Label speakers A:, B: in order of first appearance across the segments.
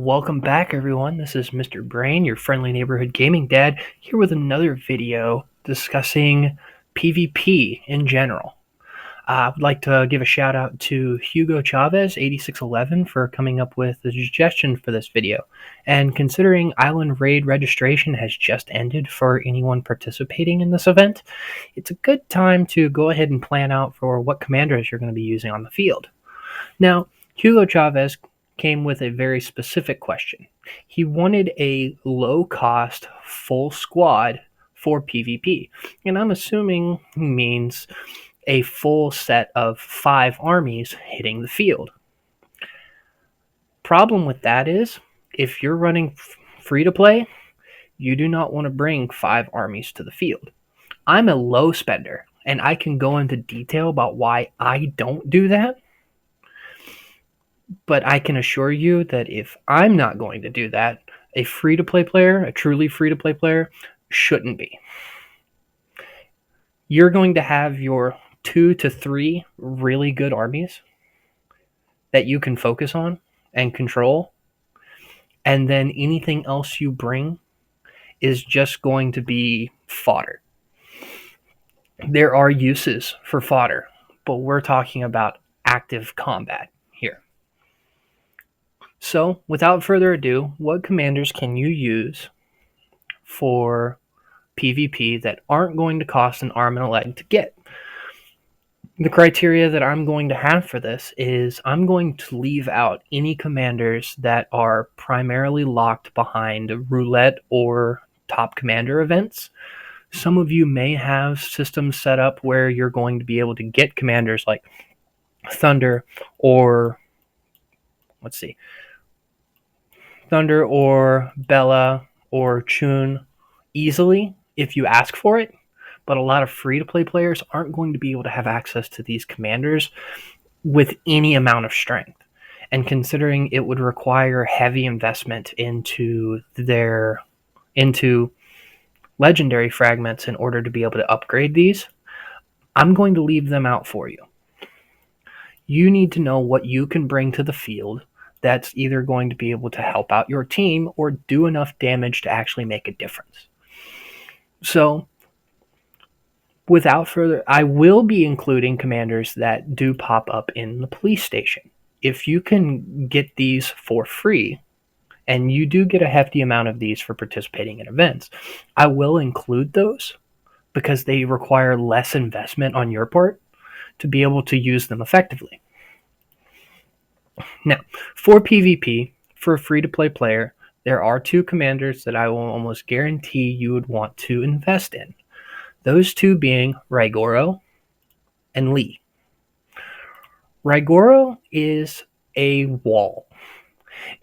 A: Welcome back, everyone. This is Mr. Brain, your friendly neighborhood gaming dad, here with another video discussing PvP in general. I would like to give a shout out to Hugo Chavez 8611 for coming up with the suggestion for this video. And considering Island Raid registration has just ended for anyone participating in this event, it's a good time to go ahead and plan out for what commanders you're going to be using on the field. Now, Hugo Chavez came with a very specific question. He wanted a low-cost, full squad for PvP, and I'm assuming he means a full set of 5 armies hitting the field. Problem with that is, if you're running free-to-play, you do not want to bring 5 armies to the field. I'm a low spender, and I can go into detail about why I don't do that. But I can assure you that if I'm not going to do that, a free-to-play player, a truly free-to-play player, shouldn't be. You're going to have your 2 to 3 really good armies that you can focus on and control, and then anything else you bring is just going to be fodder. There are uses for fodder, but we're talking about active combat here. So, without further ado, what commanders can you use for PvP that aren't going to cost an arm and a leg to get? The criteria that I'm going to have for this is I'm going to leave out any commanders that are primarily locked behind roulette or top commander events. Some of you may have systems set up where you're going to be able to get commanders like Thunder or Bella or Chun easily if you ask for it, but a lot of free-to-play players aren't going to be able to have access to these commanders with any amount of strength. And considering it would require heavy investment into legendary fragments in order to be able to upgrade these, I'm going to leave them out for you. You need to know what you can bring to the field that's either going to be able to help out your team or do enough damage to actually make a difference. So, without further, I will be including commanders that do pop up in the police station. If you can get these for free, and you do get a hefty amount of these for participating in events, I will include those because they require less investment on your part to be able to use them effectively. Now, for PvP, for a free-to-play player, there are 2 commanders that I will almost guarantee you would want to invest in. Those 2 being Raigoro and Lee. Raigoro is a wall.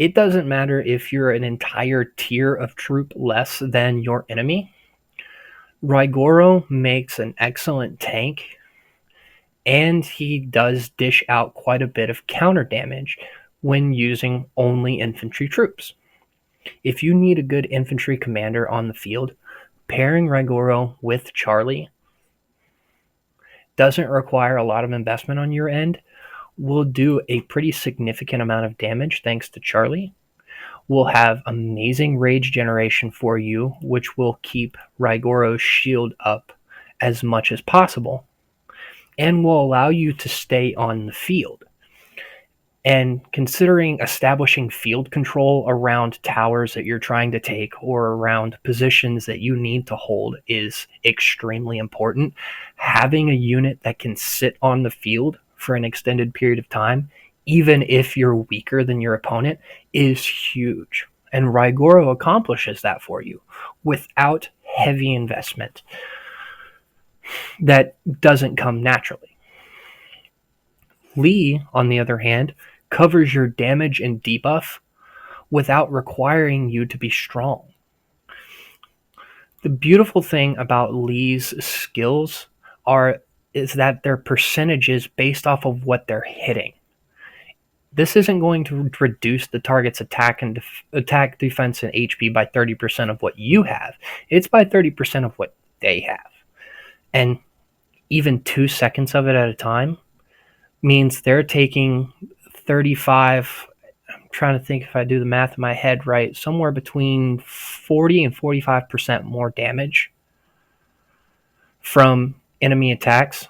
A: It doesn't matter if you're an entire tier of troop less than your enemy. Raigoro makes an excellent tank, and he does dish out quite a bit of counter damage when using only infantry troops. If you need a good infantry commander on the field, pairing Raigoro with Charlie doesn't require a lot of investment on your end, will do a pretty significant amount of damage thanks to Charlie. Will have amazing rage generation for you, which will keep Raigoro's shield up as much as possible, and will allow you to stay on the field. And considering establishing field control around towers that you're trying to take or around positions that you need to hold is extremely important, having a unit that can sit on the field for an extended period of time, even if you're weaker than your opponent, is huge. And Raigoro accomplishes that for you without heavy investment that doesn't come naturally. Lee, on the other hand, covers your damage and debuff without requiring you to be strong. The beautiful thing about Lee's skills is that they're percentages based off of what they're hitting. This isn't going to reduce the target's attack, defense, and HP by 30% of what you have. It's by 30% of what they have. And even 2 seconds of it at a time means they're taking 35 trying to think if I do the math in my head right, somewhere between 40 and 45% more damage from enemy attacks.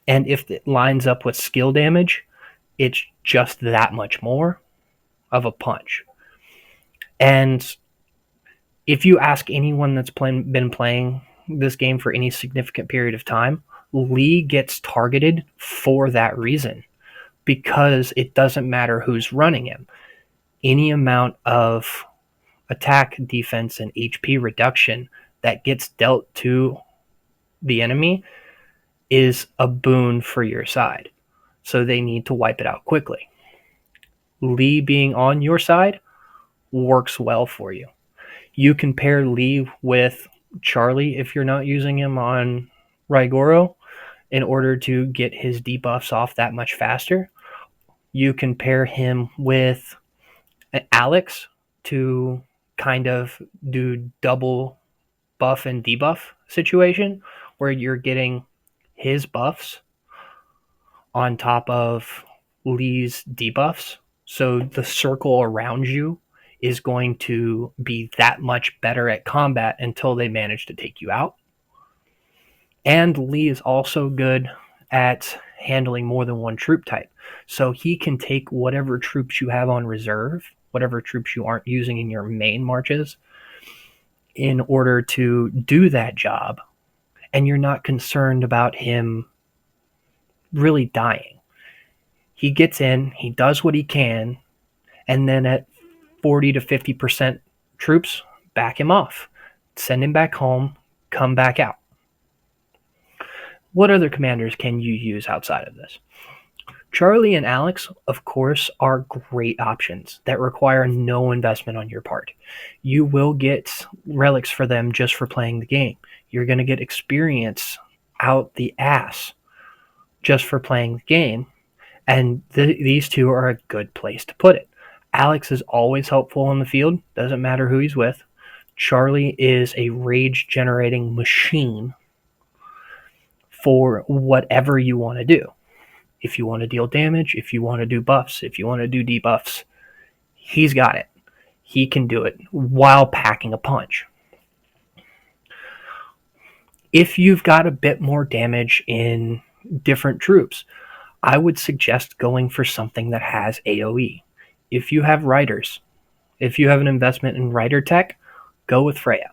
A: And if it lines up with skill damage, it's just that much more of a punch. And if you ask anyone that's been playing this game for any significant period of time, Lee gets targeted for that reason, because it doesn't matter who's running him. Any amount of attack, defense, and HP reduction that gets dealt to the enemy is a boon for your side. So they need to wipe it out quickly. Lee being on your side works well for you. You can pair Lee with Charlie if you're not using him on Raigoro in order to get his debuffs off that much faster. You can pair him with Alex to kind of do double buff and debuff situation where you're getting his buffs on top of Lee's debuffs. So the circle around you is going to be that much better at combat until they manage to take you out. And Lee is also good at handling more than one troop type. So he can take whatever troops you have on reserve, whatever troops you aren't using in your main marches, in order to do that job. And you're not concerned about him really dying. He gets in, he does what he can, and then at 40 to 50% troops, back him off. Send him back home, come back out. What other commanders can you use outside of this? Charlie and Alex, of course, are great options that require no investment on your part. You will get relics for them just for playing the game. You're going to get experience out the ass just for playing the game, and these two are a good place to put it. Alex is always helpful on the field, doesn't matter who he's with. Charlie is a rage-generating machine for whatever you want to do. If you want to deal damage, if you want to do buffs, if you want to do debuffs, he's got it. He can do it while packing a punch. If you've got a bit more damage in different troops, I would suggest going for something that has AoE. If you have riders, if you have an investment in rider tech, go with Freya.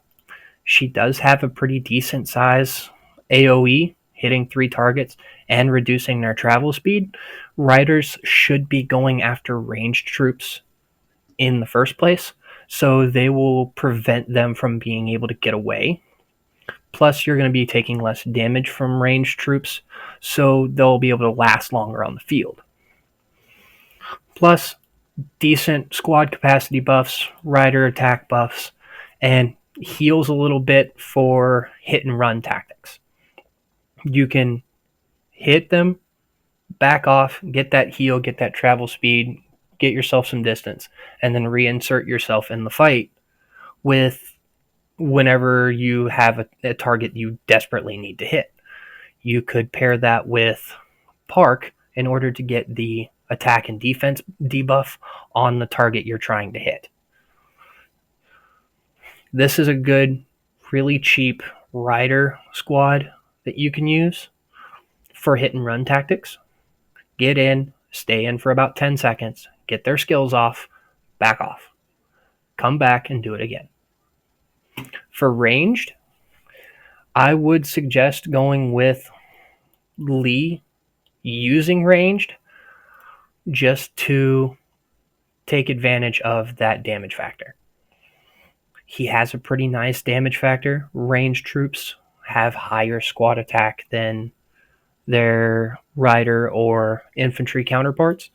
A: She does have a pretty decent size AoE, hitting 3 targets and reducing their travel speed. Riders should be going after ranged troops in the first place, so they will prevent them from being able to get away. Plus, you're going to be taking less damage from ranged troops, so they'll be able to last longer on the field. Plus, decent squad capacity buffs, rider attack buffs, and heals a little bit for hit and run tactics. You can hit them, back off, get that heal, get that travel speed, get yourself some distance, and then reinsert yourself in the fight with whenever you have a target you desperately need to hit. You could pair that with Park in order to get the attack and defense debuff on the target you're trying to hit. This is a good, really cheap rider squad that you can use for hit and run tactics. Get in, stay in for about 10 seconds, get their skills off, back off. Come back and do it again. For ranged, I would suggest going with Lee using ranged just to take advantage of that damage factor. He has a pretty nice damage factor. Ranged troops have higher squad attack than their rider or infantry counterparts,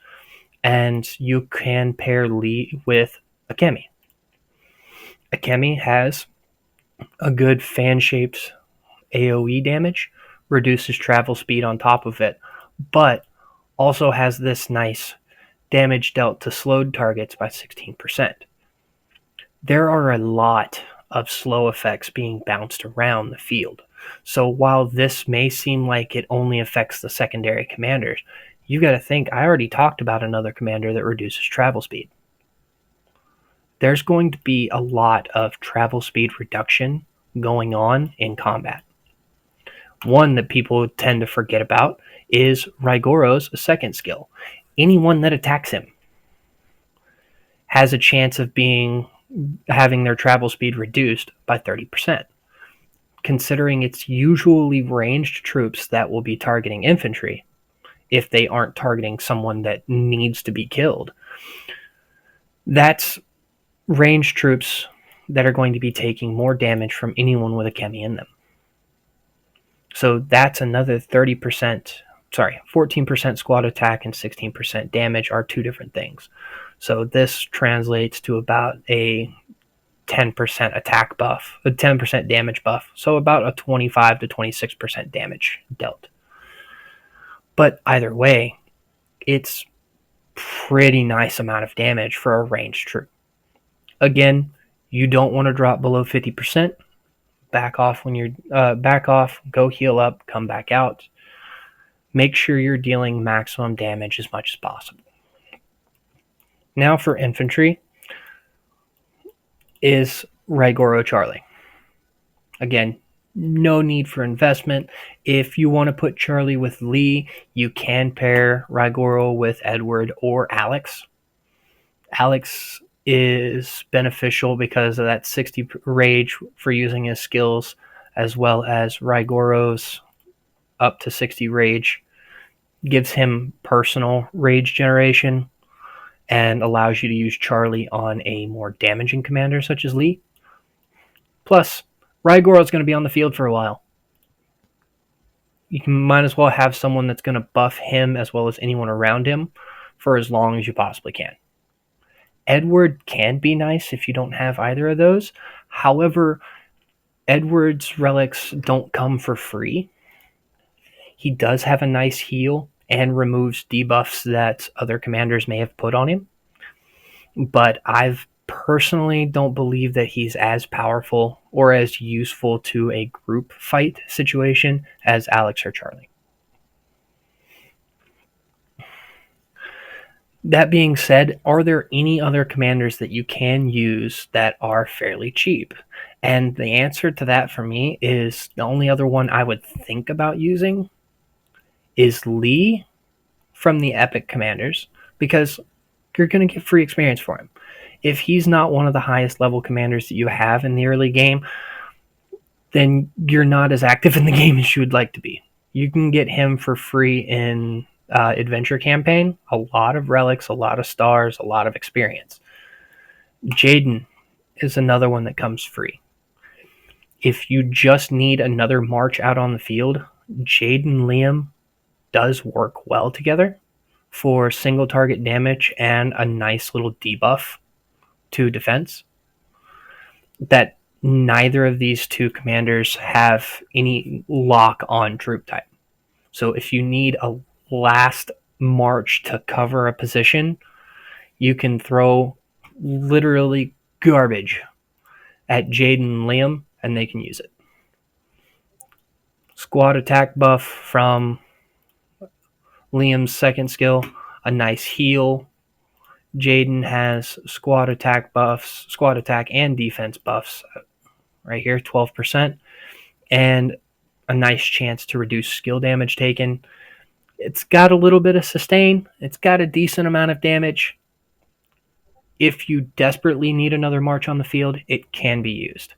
A: and you can pair Lee with Akemi. Akemi has a good fan-shaped AoE damage, reduces travel speed on top of it, but also has this nice damage dealt to slowed targets by 16%. There are a lot of slow effects being bounced around the field. So while this may seem like it only affects the secondary commanders, you got to think, I already talked about another commander that reduces travel speed. there's going to be a lot of travel speed reduction going on in combat. One that people tend to forget about is Raigoro's second skill. Anyone that attacks him has a chance of having their travel speed reduced by 30%. Considering it's usually ranged troops that will be targeting infantry, if they aren't targeting someone that needs to be killed, that's ranged troops that are going to be taking more damage from anyone with a chemi in them. So that's another 14% squad attack and 16% damage are two different things. So this translates to about a 10% attack buff, a 10% damage buff. So about a 25 to 26% damage dealt. But either way, it's pretty nice amount of damage for a ranged troop. Again, you don't want to drop below 50%. Back off when you're back off, go heal up, come back out. Make sure you're dealing maximum damage as much as possible. Now for infantry is Raigoro Charlie. Again, no need for investment. If you want to put Charlie with Lee, you can pair Raigoro with Edward or Alex. Alex is beneficial because of that 60 rage for using his skills, as well as Raigoro's up to 60 rage gives him personal rage generation and allows you to use Charlie on a more damaging commander such as Lee. Plus, Raigoro is going to be on the field for a while. Might as well have someone that's going to buff him as well as anyone around him for as long as you possibly can. Edward can be nice if you don't have either of those. However, Edward's relics don't come for free. He does have a nice heal and removes debuffs that other commanders may have put on him. But I've personally don't believe that he's as powerful or as useful to a group fight situation as Alex or Charlie. That being said, are there any other commanders that you can use that are fairly cheap? And the answer to that for me is the only other one I would think about using is Lee from the Epic Commanders, because you're going to get free experience for him. If he's not one of the highest level commanders that you have in the early game, then you're not as active in the game as you would like to be. You can get him for free in Adventure Campaign, a lot of relics, a lot of stars, a lot of experience. Jaden is another one that comes free. If you just need another march out on the field, Jaden and Liam does work well together for single target damage and a nice little debuff to defense that neither of these two commanders have any lock on troop type. So if you need a last march to cover a position, you can throw literally garbage at Jaden and Liam and they can use it. Squad attack buff from Liam's second skill, a nice heal. Jaden has squad attack buffs, squad attack and defense buffs right here, 12%, and a nice chance to reduce skill damage taken. It's got a little bit of sustain. It's got a decent amount of damage. If you desperately need another march on the field, it can be used.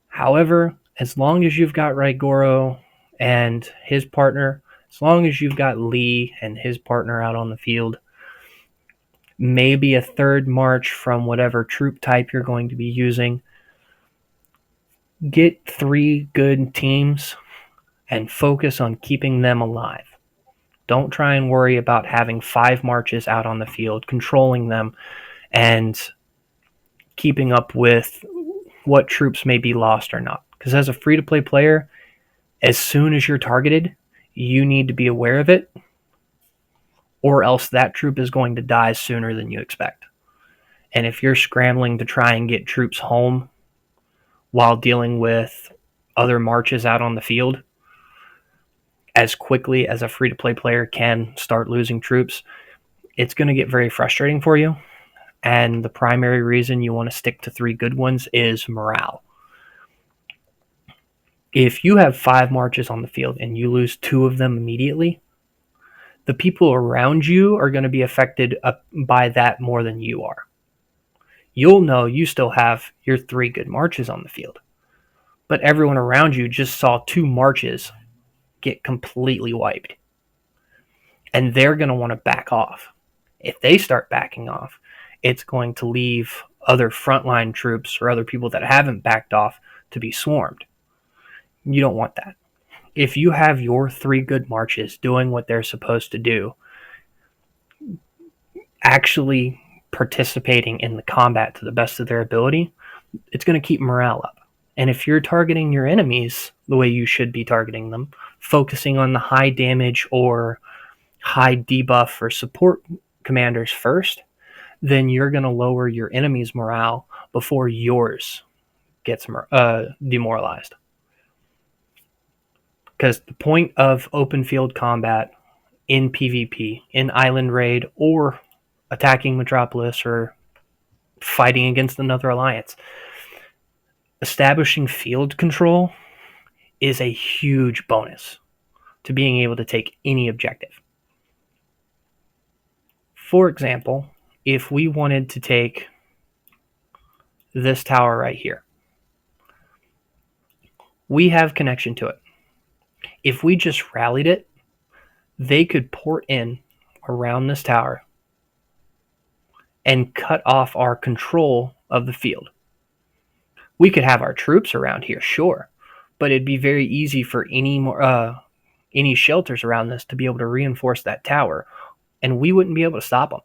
A: However, as long as you've got Raigoro and his partner, as long as you've got Lee and his partner out on the field, maybe a third march from whatever troop type you're going to be using, get 3 good teams and focus on keeping them alive. Don't try and worry about having 5 marches out on the field, controlling them, and keeping up with what troops may be lost or not. Because as a free-to-play player, as soon as you're targeted, you need to be aware of it, or else that troop is going to die sooner than you expect. And if you're scrambling to try and get troops home while dealing with other marches out on the field, as quickly as a free-to-play player can start losing troops, it's going to get very frustrating for you. And the primary reason you want to stick to 3 good ones is morale. If you have 5 marches on the field and you lose 2 of them immediately, the people around you are going to be affected by that more than you are. You'll know you still have your 3 good marches on the field, but everyone around you just saw 2 marches get completely wiped. And they're going to want to back off. If they start backing off, it's going to leave other frontline troops or other people that haven't backed off to be swarmed. You don't want that. If you have your 3 good marches doing what they're supposed to do, actually participating in the combat to the best of their ability, it's going to keep morale up. And if you're targeting your enemies the way you should be targeting them, focusing on the high damage or high debuff or support commanders first, then you're going to lower your enemy's morale before yours gets demoralized. Because the point of open field combat in PvP, in Island Raid, or attacking Metropolis or fighting against another alliance, establishing field control is a huge bonus to being able to take any objective. For example, if we wanted to take this tower right here, we have connection to it. If we just rallied it, they could port in around this tower and cut off our control of the field. We could have our troops around here, sure, but it'd be very easy for any shelters around this to be able to reinforce that tower, and we wouldn't be able to stop them.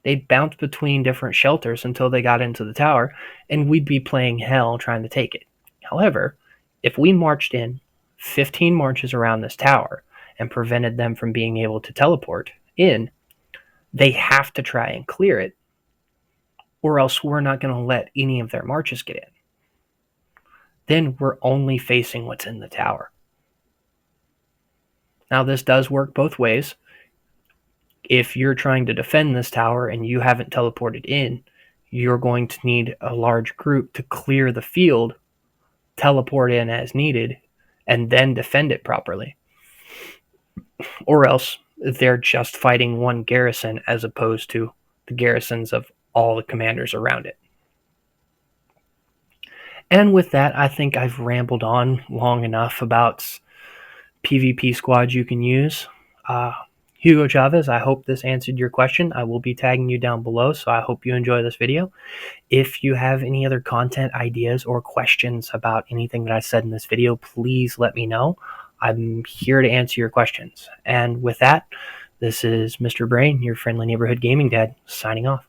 A: They'd bounce between different shelters until they got into the tower, and we'd be playing hell trying to take it. However, if we marched in 15 marches around this tower and prevented them from being able to teleport in, they have to try and clear it, or else we're not going to let any of their marches get in. Then we're only facing what's in the tower. Now, this does work both ways. If you're trying to defend this tower and you haven't teleported in, you're going to need a large group to clear the field, teleport in as needed, and then defend it properly. Or else they're just fighting one garrison as opposed to the garrisons of all the commanders around it. And with that, I think I've rambled on long enough about PvP squads you can use. Hugo Chavez, I hope this answered your question. I will be tagging you down below, so I hope you enjoy this video. If you have any other content ideas or questions about anything that I said in this video, please let me know. I'm here to answer your questions. And with that, this is Mr. Brain, your friendly neighborhood gaming dad, signing off.